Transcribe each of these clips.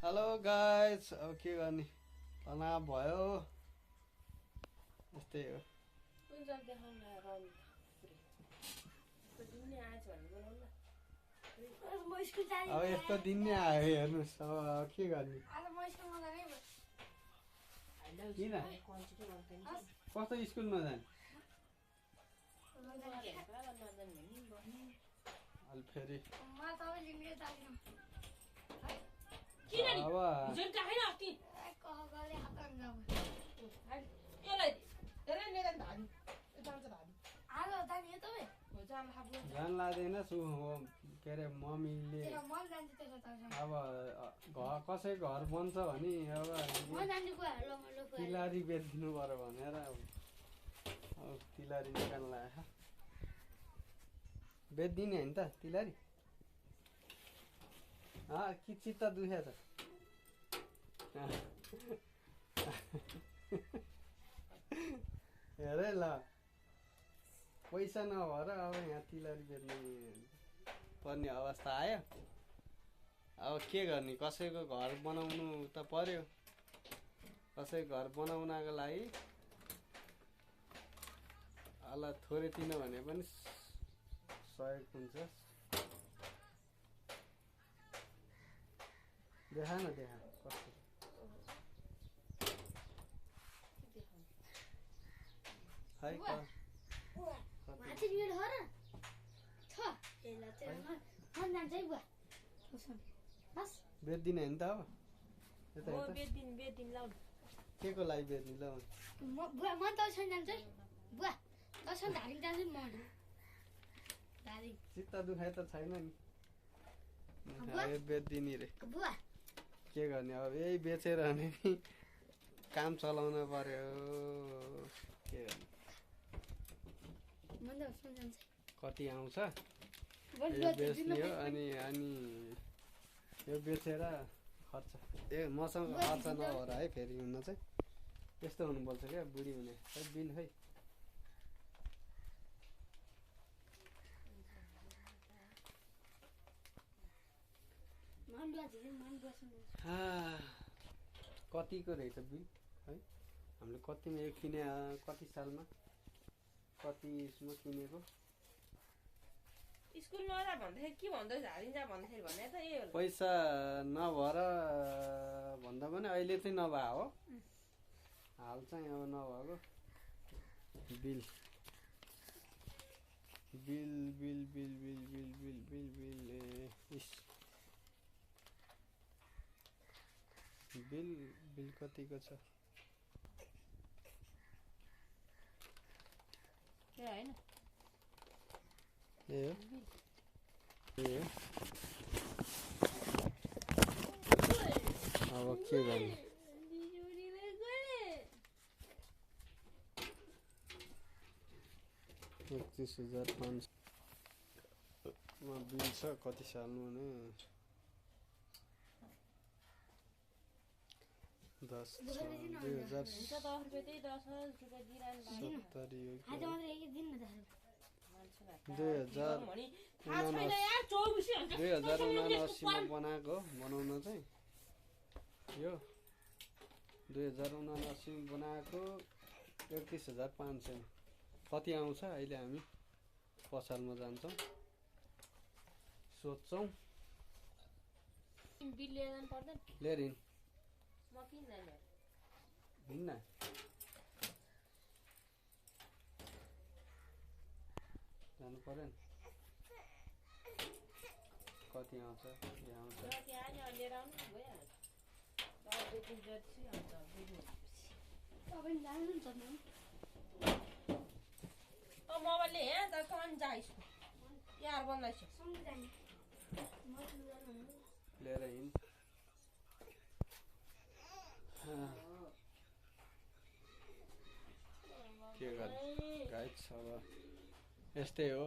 Hello guys, अब के गर्ने तनाव भयो यस्तै हो। अब यस्तो दिन नै आयो हेर्नुहोस्, अब के गर्ने किन कस्तो स्कुल नजाने अलि फेरि जान लाग्दैन के अरे मम्मीले अब कसै घर बन्छ भने अब तिलारी बेचिदिनु पर्यो भनेर अब तिलारी निकाल्न आएको बेचिदिने होइन त तिलारी कि चित्त दुख्या छ हेरे ल पैसा नभएर अब यहाँ तिलारी बेच्नु पर्ने अवस्था आयो। अब के गर्ने कसैको घर बनाउनु त पर्यो, कसैको घर बनाउनको लागि अलि थोरै तिन भने पनि सहयोग हुन्छ। देखा न देखा कस्तो बेच्दिने होइन त अब के को लागि बेच्ने ल चित्त दुखाइ त छैन नि बेच्दिने रे के गर्ने अब यही बेचेर नि काम चलाउन पर्यो के गर्ने कति आउँछ यो बेच्ने हो अनि यो बेचेर खर्च मसँग खर्च नभएर है फेरि हुन चाहिँ यस्तो हुनुपर्छ क्या बुढी हुने खै बिल खै कतिको रहेछ बिल है हामीले कतिमा यो किने कति सालमा कति यसमा किनेको स्कुल नजा भन्दाखेरि के भन्दै झारिन्छ भन्दाखेरि भने त यही हो पैसा नभएर भन्दा पनि अहिले चाहिँ नभए हो हाल चाहिँ अब नभएको bill bill bill bill bill bill bill bill bill bill bill कतिको छ हैन ए अब के गर्ने 31,500 बिल छ कति साल्नु भने 2079 बनाएको बनाउन चाहिँ यो 2079 बनाएको 31,500 कति आउँछ अहिले हामी पसलमा जान्छौँ सोध्छौँ बिल लिएर जानु पर्दैन लिएर हिँड म किन जाने हिँड्न जानु पर्यो नि कति आउँछ के आउँछ लिएर आउनु भइहाल्छ मोबाइलले यहाँ त कहाँ जाइस् यार बनाइस् लिएर हिँड के गर्ने गाइस अब यस्तै हो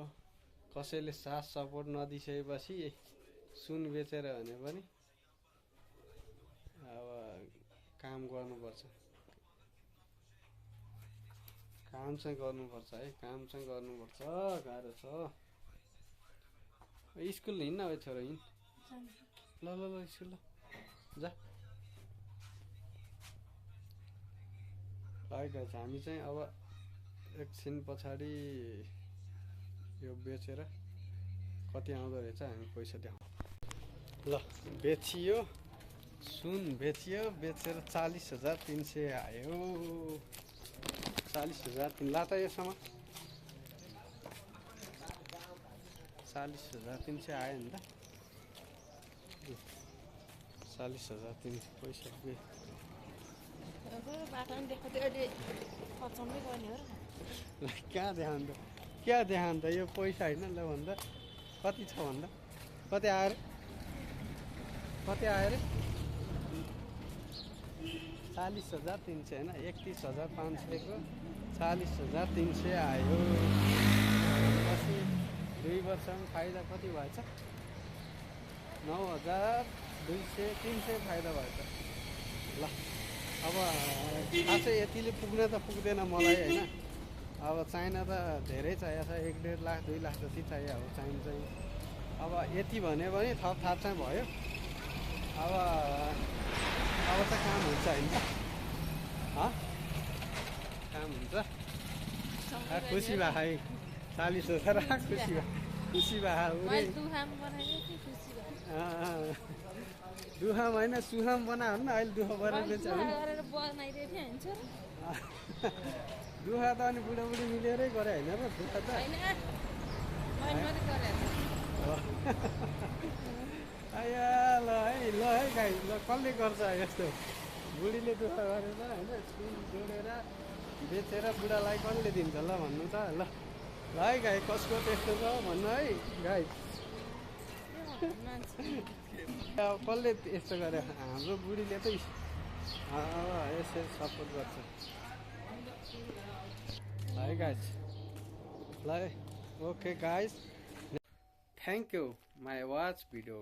कसैले साथ सपोर्ट नदिसकेपछि सुन बेचेर भने पनि अब काम गर्नुपर्छ काम चाहिँ गर्नुपर्छ है काम चाहिँ गर्नुपर्छ गाह्रो छ स्कुल हिँड्न हो छोरो हिँड ल ल ल स्कुल ल जा है गाइस हामी चाहिँ अब एकछिन पछाडि यो बेचेर कति आउँदो रहेछ हामी पैसा देखाउँ ल बेचियो सुन बेचियो बेचेर 40,300 आयो 40,000 ला त यसमा 40,300 आयो नि त 40,300 पैसा कहाँ देखाउनु त यो पैसा होइन ल भन्दा कति छ भन्दा कति आयो अरे 40,300 होइन 31,500 को 40,300 आयो पछि 2 वर्षमा फाइदा कति भएछ 9,200 फाइदा भएछ ल अब खासै यतिले पुग्न त पुग्दैन मलाई होइन अब चाहिन त धेरै चाहिएको छ 1.5 लाख 2 लाख जति चाहियो अब चाहिन्छ अब यति भन्यो भने थप थाप चाहिँ भयो अब त काम हुन्छ होइन काम हुन्छ खुसी भए है 40,000 खुसी भए दुःखम होइन सुखम बनायो भने अहिले दुःख गरेर बेच्छ दुःख त अनि बुढाबुढी मिलेरै गरे होइन र दुःख त ल है गाई ल कसले गर्छ यस्तो बुढीले दुःख गरेर होइन सुन जोडेर बेचेर बुढालाई कसले दिन्छ ल भन्नु त ल है गाई कसको त्यस्तो छ भन्नु है गाई कसले यस्तो गरे हाम्रो बुढीले त यसरी सपोर्ट गर्छ है गाइस ल okay guys thank you my watch video